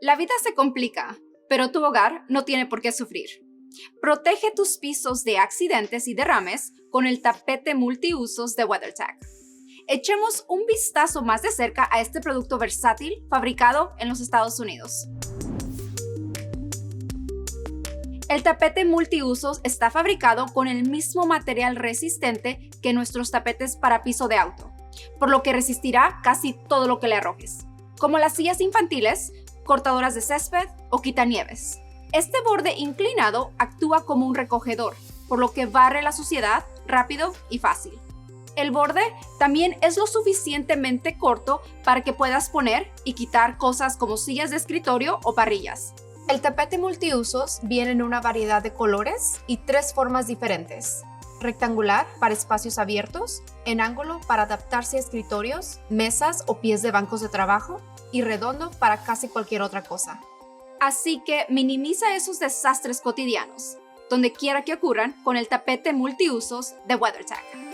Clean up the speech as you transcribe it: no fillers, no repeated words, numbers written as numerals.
La vida se complica, pero tu hogar no tiene por qué sufrir. Protege tus pisos de accidentes y derrames con el tapete multiusos de WeatherTech. Echemos un vistazo más de cerca a este producto versátil fabricado en los Estados Unidos. El tapete multiusos está fabricado con el mismo material resistente que nuestros tapetes para piso de auto, por lo que resistirá casi todo lo que le arrojes, como las sillas infantiles, cortadoras de césped o quitanieves. Este borde inclinado actúa como un recogedor, por lo que barre la suciedad rápido y fácil. El borde también es lo suficientemente corto para que puedas poner y quitar cosas como sillas de escritorio o parrillas. El tapete multiusos viene en una variedad de colores y 3 formas diferentes: rectangular para espacios abiertos, en ángulo para adaptarse a escritorios, mesas o pies de bancos de trabajo, y redondo para casi cualquier otra cosa. Así que minimiza esos desastres cotidianos, donde quiera que ocurran, con el tapete multiusos de WeatherTech.